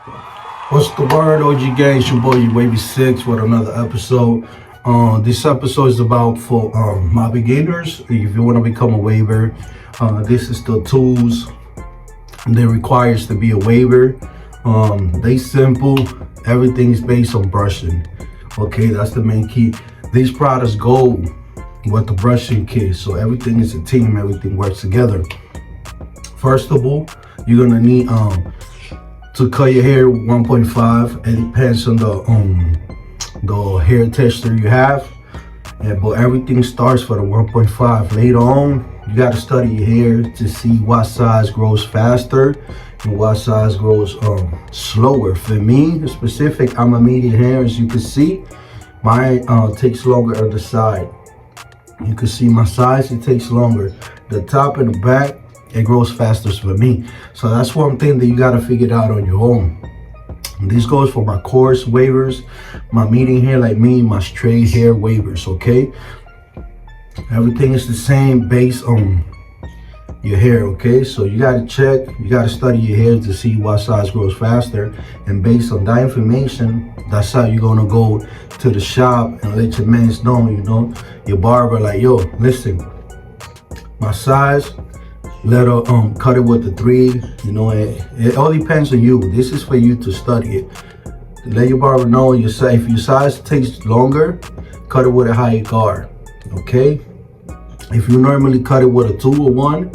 What's the word, OG gang? It's your boy, you Wavy 6 with another episode. This episode is about for my beginners. If you want to become a waver, this is the tools that requires to be a waver. They simple. Everything is based on brushing. Okay, that's the main key. These products go with the brushing kit, so everything is a team. Everything works together. First of all, you're gonna need to cut your hair 1.5. It depends on the hair texture you have, but everything starts for the 1.5. Later on, you got to study your hair to see what size grows faster and what size grows slower. For me specific, I'm a medium hair. As you can see, mine takes longer on the side. You can see my size, it takes longer. The top and the back, it grows faster for me. So that's one thing that you got to figure it out on your own. And this goes for my coarse wavers, my medium hair like me, my straight hair wavers, okay? Everything is the same based on your hair, okay? So you got to check, you got to study your hair to see what size grows faster. And based on that information, that's how you're going to go to the shop and let your mans know, your barber, like, yo, listen, my size, let her cut it with the 3. It all depends on you. This is for you to study it. Let your barber know if your size takes longer, cut it with a higher guard. Okay? If you normally cut it with a 2 or 1,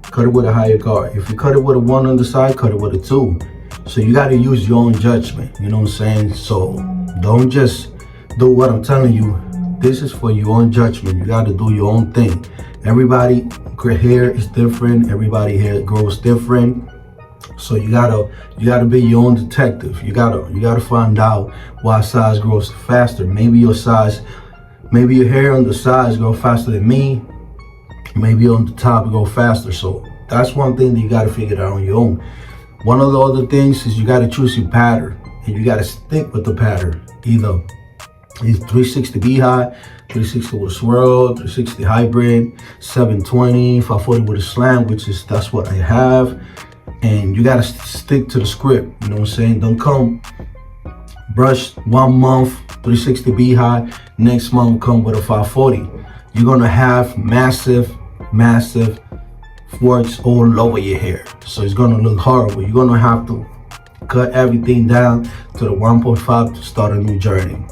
cut it with a higher guard. If you cut it with a 1 on the side, cut it with a 2. So you got to use your own judgment. You know what I'm saying? So don't just do what I'm telling you. This is for your own judgment. You got to do your own thing. Everybody hair is different. Everybody hair grows different. So you gotta be your own detective. You gotta find out what size grows faster. Maybe your hair on the sides grow faster than me. Maybe on the top grow faster. So that's one thing that you gotta figure out on your own. One of the other things is you gotta choose your pattern, and you gotta stick with the pattern. Either it's 360 beehive, 360 with a swirl, 360 hybrid, 720, 540 with a slam, that's what I have. And you gotta stick to the script, you know what I'm saying? Don't come brush 1 month, 360 beehive, next month come with a 540. You're gonna have massive forks all over your hair. So it's gonna look horrible. You're gonna have to cut everything down to the 1.5 to start a new journey.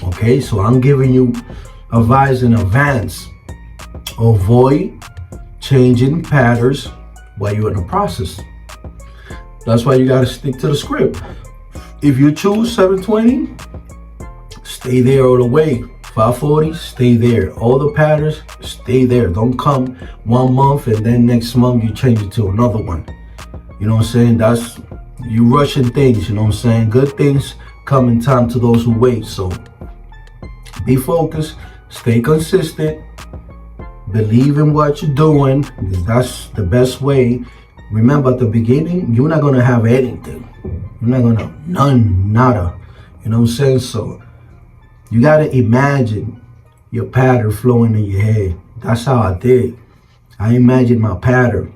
Okay, so I'm giving you advice in advance. Avoid changing patterns while you're in the process. That's why you gotta stick to the script. If you choose 720, stay there all the way. 540, stay there. All the patterns, stay there. Don't come 1 month and then next month you change it to another one. You know what I'm saying? You rushing things, you know what I'm saying? Good things come in time to those who wait. So be focused, stay consistent, believe in what you're doing, because that's the best way. Remember, at the beginning, you're not gonna have anything. You're not gonna, nada. You know what I'm saying? So you gotta imagine your pattern flowing in your head. That's how I did. I imagined my pattern.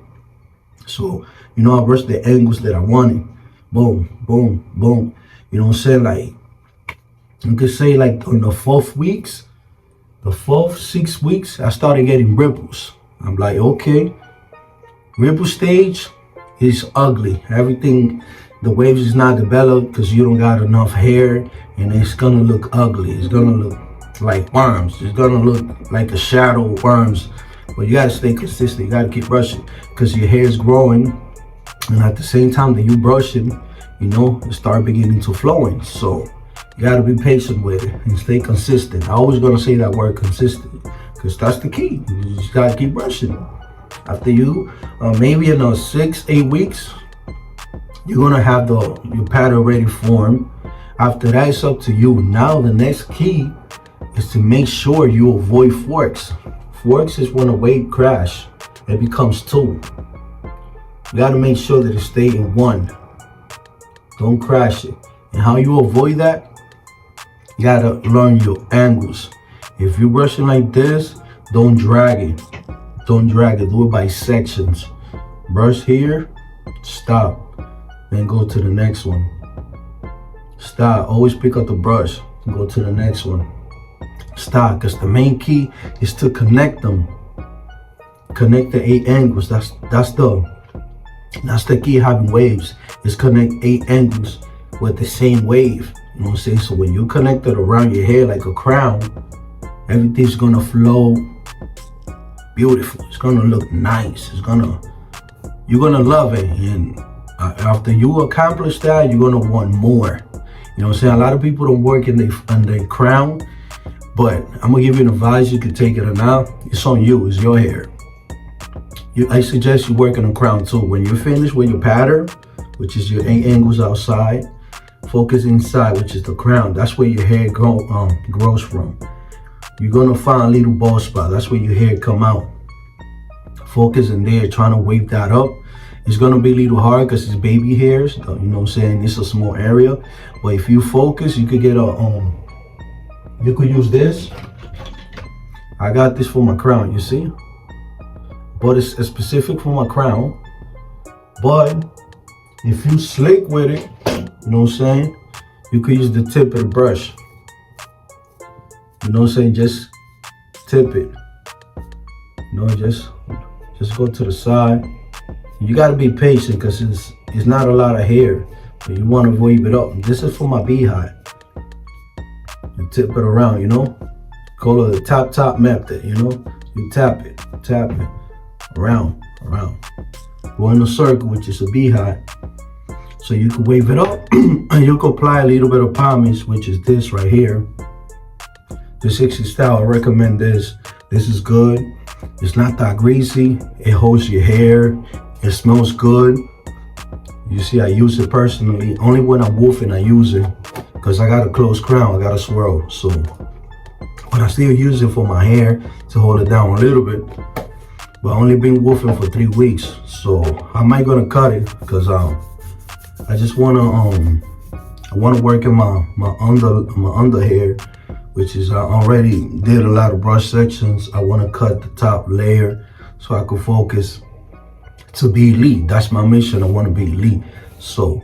So, I brushed the angles that I wanted. Boom, boom, boom. You know what I'm saying? Like, you could say like on the 4th 6 weeks, I started getting ripples. I'm like, okay, ripple stage is ugly. Everything, the waves is not developed because you don't got enough hair, and it's gonna look ugly. It's gonna look like worms. It's gonna look like a shadow of worms. But you gotta stay consistent. You gotta keep brushing because your hair is growing, and at the same time that you brushing, it start beginning to flowing. So you gotta be patient with it and stay consistent. I always gonna say that word, consistent, because that's the key. You just gotta keep brushing. After you, maybe in 6-8 weeks, you're gonna have your pattern ready formed. After that, it's up to you. Now the next key is to make sure you avoid forks. Forks is when a wave crash, it becomes 2. You gotta make sure that it stay in 1. Don't crash it. And how you avoid that? You gotta learn your angles. If you're brushing like this, don't drag it. Don't drag it. Do it by sections. Brush here, stop. then go to the next one. Stop. Always pick up the brush and go to the next one. Stop, because the main key is to connect them. Connect the 8 angles. That's the key, having waves. Is connect 8 angles with the same wave. You know what I'm saying? So when you connect it around your hair like a crown, everything's gonna flow beautiful. It's gonna look nice. You're gonna love it. And after you accomplish that, you're gonna want more. You know what I'm saying? A lot of people don't work in their crown, but I'm gonna give you an advice. You can take it or not. It's on you. It's your hair. I suggest you work on the crown too. When you're finished with your pattern, which is your 8 angles outside, focus inside, which is the crown. That's where your hair grows from. You're gonna find a little bald spot. That's where your hair come out. Focus in there, trying to wave that up. It's gonna be a little hard because it's baby hairs. You know what I'm saying? It's a small area, but if you focus, you could get you could use this. I got this for my crown. You see? But it's specific for my crown. But if you slick with it, you know what I'm saying, you could use the tip of the brush. You know what I'm saying? Just tip it. You know, just go to the side. You gotta be patient because it's not a lot of hair, but you want to wave it up. This is for my beehive. You tip it around, you know. Call it the top method, you know. You tap it, around. Go in a circle, which is a beehive. So you can wave it up, and you can apply a little bit of pomade, which is this right here. The 60 style, I recommend this. This is good. It's not that greasy. It holds your hair. It smells good. You see, I use it personally. Only when I'm woofing, I use it. Because I got a closed crown, I got a swirl. So, but I still use it for my hair to hold it down a little bit. But I only been woofing for 3 weeks. So I might gonna cut it because I just wanna work in my under hair, which is I already did a lot of brush sections. I wanna cut the top layer so I can focus to be elite. That's my mission. I wanna be elite. So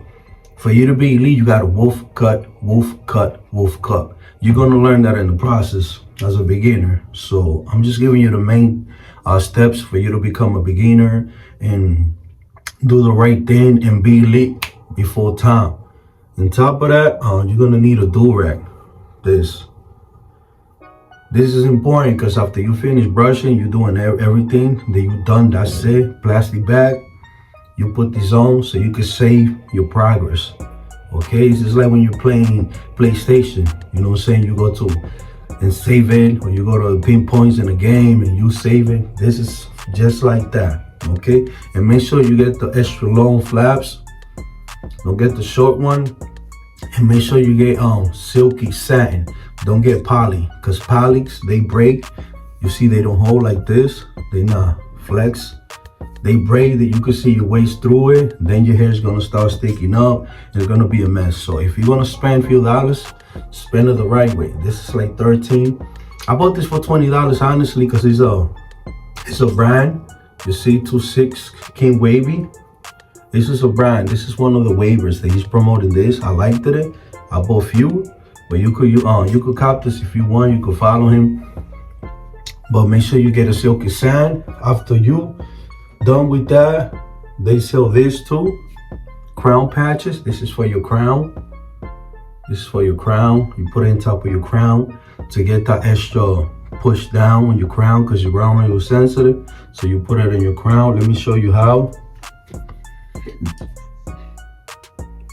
for you to be elite, you gotta woof, cut, woof, cut, woof, cut. You're gonna learn that in the process as a beginner. So I'm just giving you the main steps for you to become a beginner and do the right thing and be elite before time. On top of that, you're gonna need a do-rag. This is important because after you finish brushing, you're doing everything that you've done. That's it. Plastic bag. You put this on so you can save your progress. Okay, it's just like when you're playing PlayStation. You know what I'm saying? You go to and save it, or you go to the pinpoints in a game and you save it. This is just like that. Okay, and make sure you get the extra long flaps. Don't get the short one. And make sure you get silky satin. Don't get poly, because polys, they break. You see, they don't hold like this. They not flex. They braid that you can see your waist through it. Then your hair is gonna start sticking up. It's gonna be a mess. So if you're gonna spend a few dollars, spend it the right way. This is like 13. I bought this for $20 honestly, because it's a brand. You see, 26 King Wavy. This is a brand. This is one of the waivers that he's promoting. This I liked it. I bought a few, but you could cop this if you want. You could follow him, but make sure you get a silky sand. After you done with that, they sell this too. Crown patches. This is for your crown. This is for your crown. You put it on top of your crown to get that extra push down on your crown, because your crown is a little sensitive. So you put it in your crown. Let me show you how.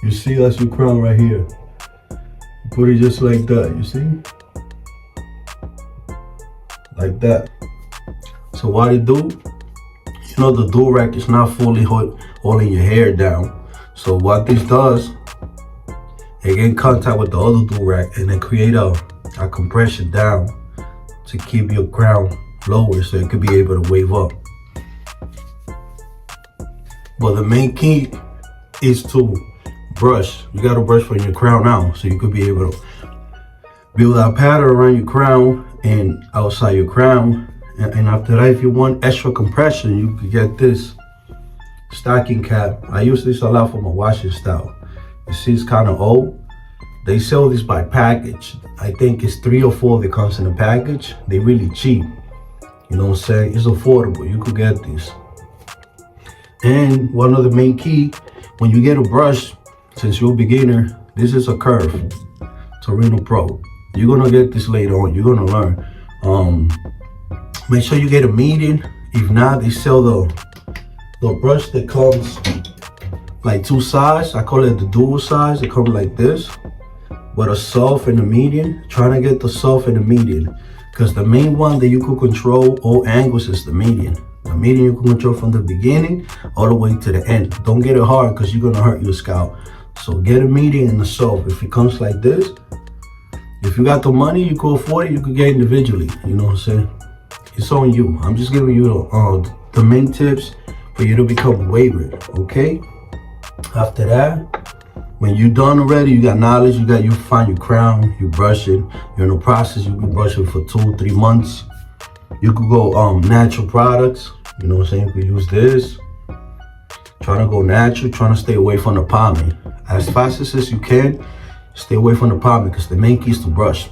You see, that's your crown right here. You put it just like that, you see? Like that. So what it do, you know, the do-rag is not fully holding your hair down. So what this does, it get in contact with the other do-rag and then create a compression down to keep your crown lower so it could be able to wave up. But the main key is to brush. You gotta brush from your crown out so you could be able to build that pattern around your crown and outside your crown. And after that, if you want extra compression, you could get this. stocking cap. I use this a lot for my washing style. You see, it's kind of old. They sell this by package. I think it's 3 or 4 that comes in a package. They really cheap. You know what I'm saying? It's affordable. You could get this. And one of the main key, when you get a brush, since you're a beginner, this is a curve. Torino Pro. You're gonna get this later on. You're gonna learn. Make sure you get a medium. If not, they sell the brush that comes like 2 sides. I call it the dual size. It comes like this, with a soft and a medium. Trying to get the soft and the medium, because the main one that you could control all angles is the medium. The medium you can control from the beginning all the way to the end. Don't get it hard, because you're gonna hurt your scalp. So get a medium and a soft. If it comes like this, if you got the money, you could afford it, you could get individually. You know what I'm saying? It's on you. I'm just giving you the main tips for you to become a waver, okay? After that, when you're done already, you got knowledge, you find your crown, you brush it, you're in the process, you can brush it for 2-3 months. You could go natural products, you know what I'm saying? You could use this. Trying to go natural, trying to stay away from the pomade. As fast as you can, stay away from the pomade, because the main key is to brush.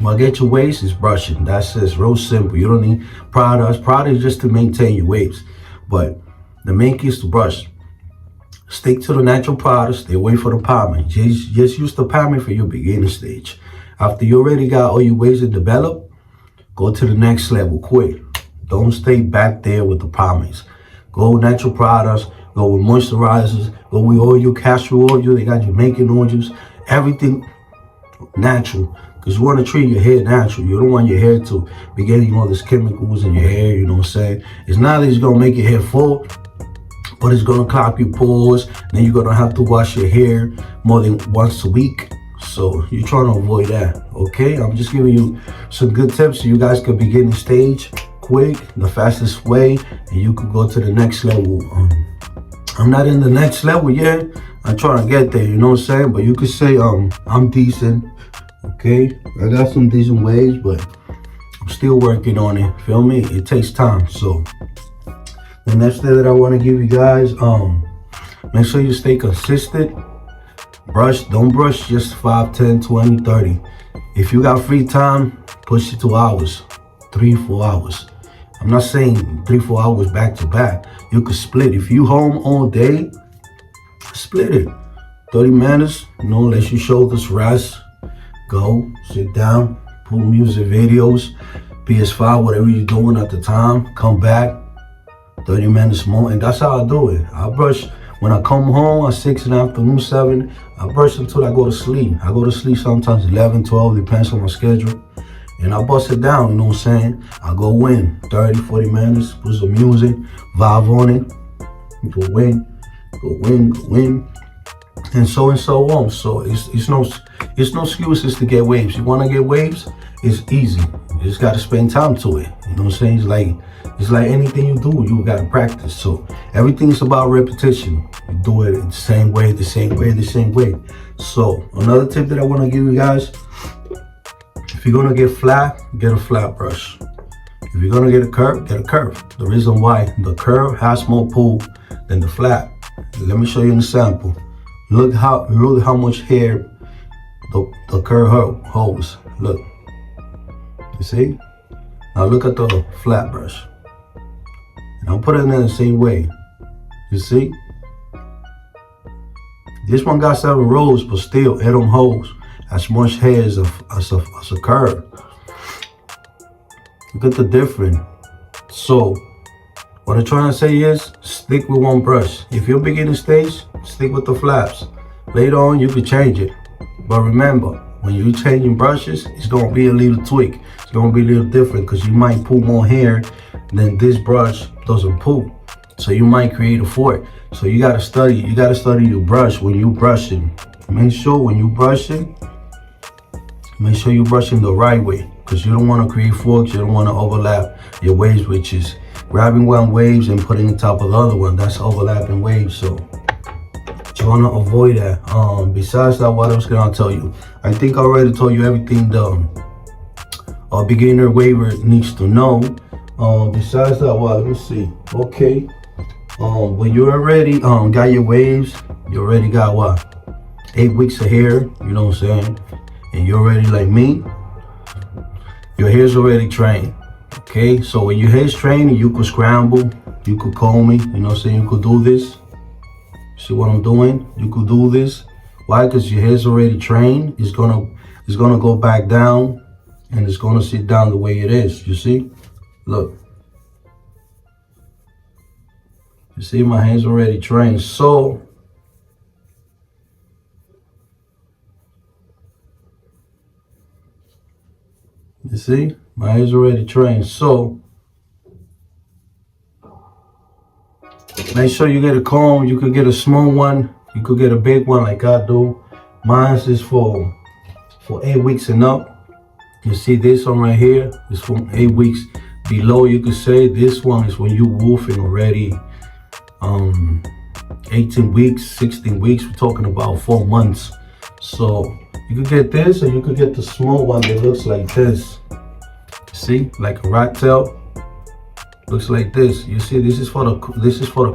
What get your waves is brushing. That's it. It's real simple. You don't need products. Products just to maintain your waves. But the main key is to brush. Stick to the natural products. Stay away from the pomade. Just use the pomade for your beginning stage. After you already got all your waves developed, go to the next level quick. Don't stay back there with the pomades. Go with natural products. Go with moisturizers. Go with all your castor oil. They got Jamaican oils. Everything natural. Because you want to treat your hair natural. You don't want your hair to be getting all these chemicals in your hair, you know what I'm saying? It's not that it's going to make your hair full, but it's going to clog your pores. Then you're going to have to wash your hair more than once a week. So you're trying to avoid that, okay? I'm just giving you some good tips so you guys can begin the stage quick, the fastest way, and you could go to the next level. I'm not in the next level yet. I'm trying to get there, you know what I'm saying? But you could say I'm decent. Okay, I got some decent waves, but I'm still working on it. Feel me? It takes time. So the next thing that I want to give you guys, make sure you stay consistent. Don't brush just 5, 10, 20, 30. If you got free time, push it to hours, 3-4 hours. I'm not saying 3-4 hours back to back. You could split. If you home all day, split it. 30 minutes, you know, let your shoulders rest. Go, sit down, pull music videos, PS5, whatever you're doing at the time. Come back, 30 minutes more, and that's how I do it. I brush when I come home at 6 in the afternoon, 7. I brush until I go to sleep. I go to sleep sometimes 11, 12, depends on my schedule. And I bust it down, you know what I'm saying? I go in 30, 40 minutes, put some music, vibe on it, go in, and so on. So it's no excuses to get waves. You want to get waves? It's easy. You just got to spend time to it. You know what I'm saying? It's like anything you do, you got to practice. So everything's about repetition. You do it the same way. So another tip that I want to give you guys: if you're gonna get flat, get a flat brush. If you're gonna get a curve, get a curve. The reason why the curve has more pull than the flat. Let me show you an example. Look how much hair the curve holds. Look, you see? Now look at the flat brush. And I'm putting it in the same way. You see? This one got 7 rows, but still it don't hold as much hair as a curve. Look at the difference. So what I'm trying to say is, stick with one brush. If you're beginning stage, stick with the flaps. Later on, you can change it. But remember, when you're changing brushes, it's gonna be a little tweak. It's gonna be a little different, because you might pull more hair than this brush doesn't pull. So you might create a fork. So you gotta study your brush when you brushing. Make sure when you brushing, make sure you're brushing the right way, because you don't want to create forks. You don't want to overlap your waves, which is grabbing one waves and putting on top of the other one. That's overlapping waves. So you want to avoid that. Besides that, what else can I tell you? I think I already told you everything a beginner waver needs to know. Besides that, well, let me see. Okay, When you already got your waves, you already got what? 8 weeks of hair, you know what I'm saying? And you're already like me, your hair's already trained. Okay, so when your hair's trained, you could scramble, you could comb it, you know what I'm saying? You could do this. See what I'm doing? You could do this. Why? Because your hair's already trained. It's gonna go back down and it's gonna sit down the way it is. You see? Look. You see my hair's already trained. So you see? My hair's already trained. So make sure you get a comb. You could get a small one. You could get a big one like I do. Mine is for 8 weeks and up. You see this one right here is from 8 weeks below. You could say this one is when you woofing already 18 weeks, 16 weeks. We're talking about 4 months. So you could get this, or you could get the small one that looks like this. See, like a rat tail. Looks like this. You see, this is for the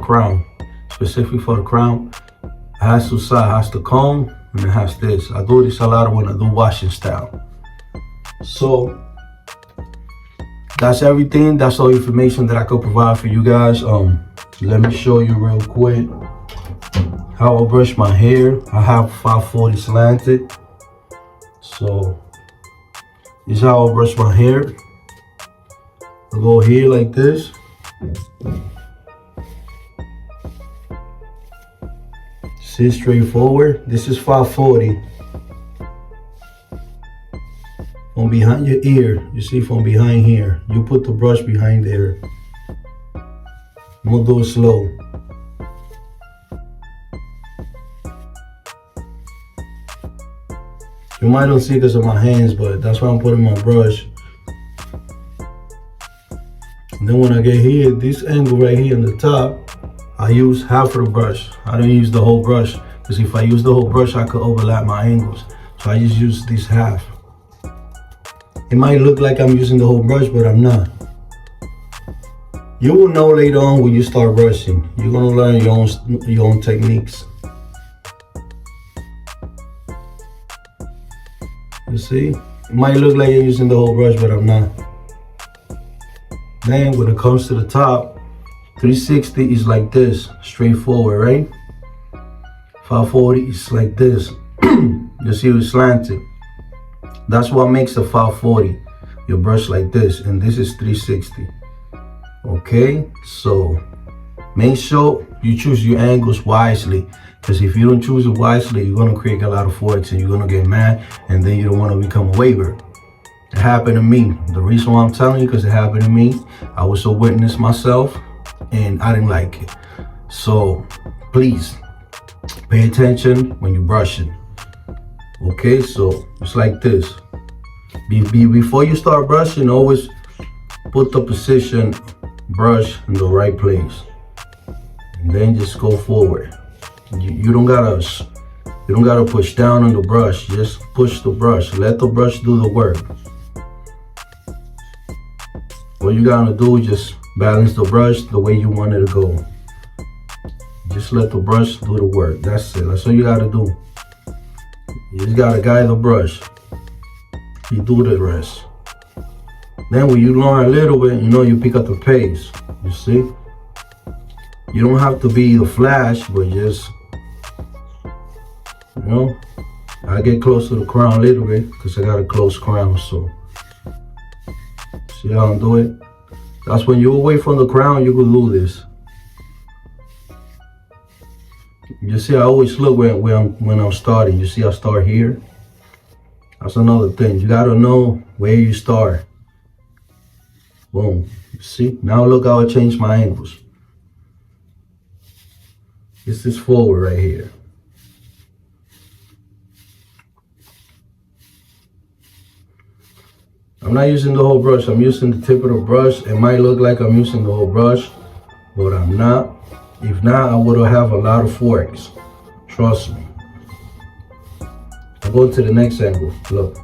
crown, specifically for the crown. It has two sides, has the comb, and it has this. I do this a lot when I do washing style. So that's everything. That's all information that I could provide for you guys. Let me show you real quick how I brush my hair. I have 540 slanted. So this is how I brush my hair. I go here like this. See, straightforward. This is 540. From behind your ear, you see, from behind here, you put the brush behind there. I'm gonna do it slow. You might not see because of my hands, but that's why I'm putting my brush. And then when I get here, this angle right here on the top, I use half of the brush. I don't use the whole brush, because if I use the whole brush, I could overlap my angles. So I just use this half. It might look like I'm using the whole brush, but I'm not. You will know later on when you start brushing. You're gonna learn your own techniques. You see? It might look like you're using the whole brush, but I'm not. Then when it comes to the top, 360 is like this, straightforward, right? 540 is like this. You see it's slanted. That's what makes a 540. You brush like this, and this is 360. Okay, so make sure you choose your angles wisely, because if you don't choose it wisely, you're gonna create a lot of forks and you're gonna get mad, and then you don't want to become a waver. It happened to me. The reason why I'm telling you, because it happened to me. I was a witness myself, and I didn't like it. So please pay attention when you're brushing. Okay, so it's like this. Before you start brushing, always put the position brush in the right place, and then just go forward. You don't gotta push down on the brush. Just push the brush. Let the brush do the work. What you gotta do is just balance the brush the way you want it to go. Just let the brush do the work. That's it. That's all you gotta do. You just gotta guide the brush. You do the rest. Then when you learn a little bit, you pick up the pace. You see? You don't have to be the Flash, but just, I get close to the crown a little bit because I got a close crown. So see how I'm doing? That's when you're away from the crown, you can do this. You see, I always look when I'm starting. You see, I start here. That's another thing. You gotta know where you start. Boom. See? Now look how I changed my angles. This is forward right here. I'm not using the whole brush. I'm using the tip of the brush. It might look like I'm using the whole brush, but I'm not. If not, I would have a lot of forks. Trust me. I'll go to the next angle. Look.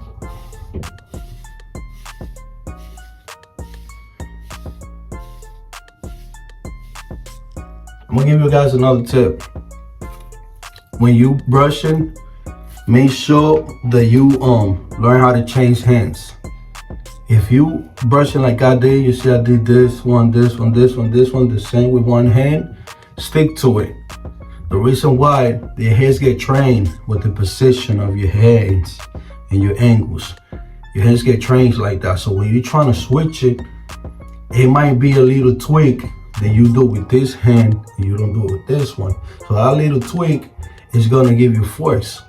I'm gonna give you guys another tip. When you brushing, make sure that you learn how to change hands. If you brushing like I did, you see I did this one, this one, this one, this one, the same with one hand, stick to it. The reason why your hands get trained with the position of your hands and your angles. Your hands get trained like that. So when you're trying to switch it, it might be a little tweak that you do with this hand and you don't do it with this one. So that little tweak is gonna give you force.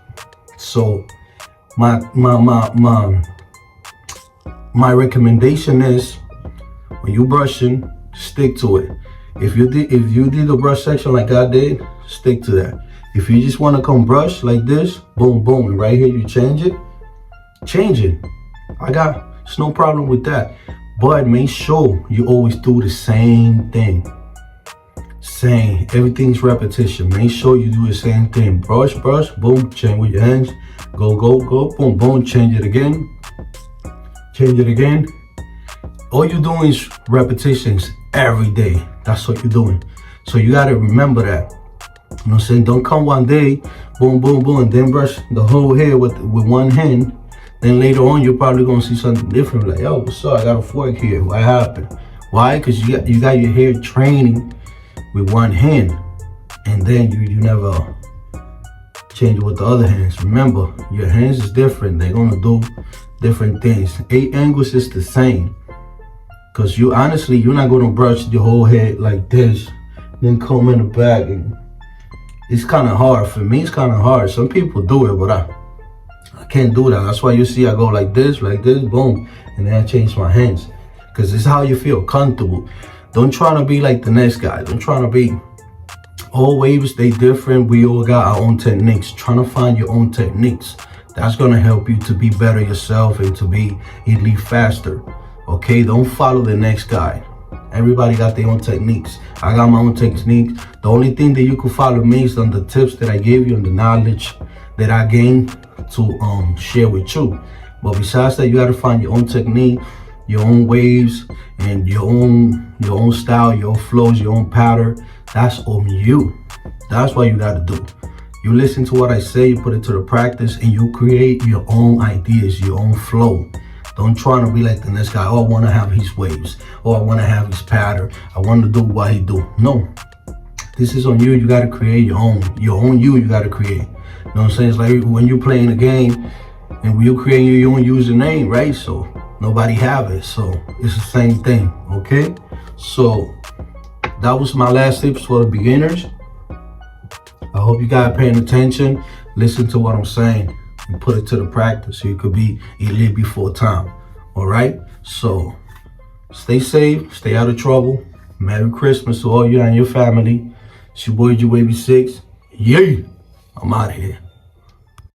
So my recommendation is, when you brushing, stick to it. If you did the brush section like I did, stick to that. If you just want to come brush like this, boom, boom, and right here you change it. It's no problem with that. But make sure you always do the same thing. Everything's repetition. Make sure you do the same thing. Brush, boom, change with your hands. Go, boom, boom, change it again. All you're doing is repetitions every day. That's what you're doing. So you gotta remember that. You know what I'm saying? Don't come one day, boom, boom, boom, and then brush the whole hair with one hand. Then later on, you're probably gonna see something different. Like, yo, what's up? I got a fork here. What happened? Why? Because you got your hair training with one hand, and then you never change it with the other hands. Remember, your hands is different. They're gonna do different things. 8 angles is the same. Because you're not gonna brush your whole head like this, then comb in the back. And it's kind of hard. For me, it's kind of hard. Some people do it, but I can't do that. That's why you see I go like this, boom, and then I change my hands. Because it's how you feel comfortable. Don't try to be like the next guy. Don't try to be. All waves, they different. We all got our own techniques. Trying to find your own techniques. That's gonna help you to be better yourself and to be elite faster. Okay, don't follow the next guy. Everybody got their own techniques. I got my own techniques. The only thing that you can follow me is on the tips that I gave you and the knowledge that I gained to share with you. But besides that, you got to find your own technique, your own waves, and your own style, your own flows, your own pattern. That's on you. That's what you got to do. You listen to what I say, you put it to the practice, and you create your own ideas, your own flow. Don't try to be like the next guy. Oh, I want to have his waves. Oh, I want to have his pattern. I want to do what he do. No, this is on you. You got to create your own you got to create. You know what I'm saying? It's like when you're playing a game and when you're creating your own username, right? So nobody have it. So it's the same thing, okay? So that was my last tips for the beginners. I hope you guys paying attention. Listen to what I'm saying and put it to the practice so you could be elite before time. All right? So stay safe, stay out of trouble. Merry Christmas to all you and your family. It's your boy, Wavy 6. Yay! I'm out of here.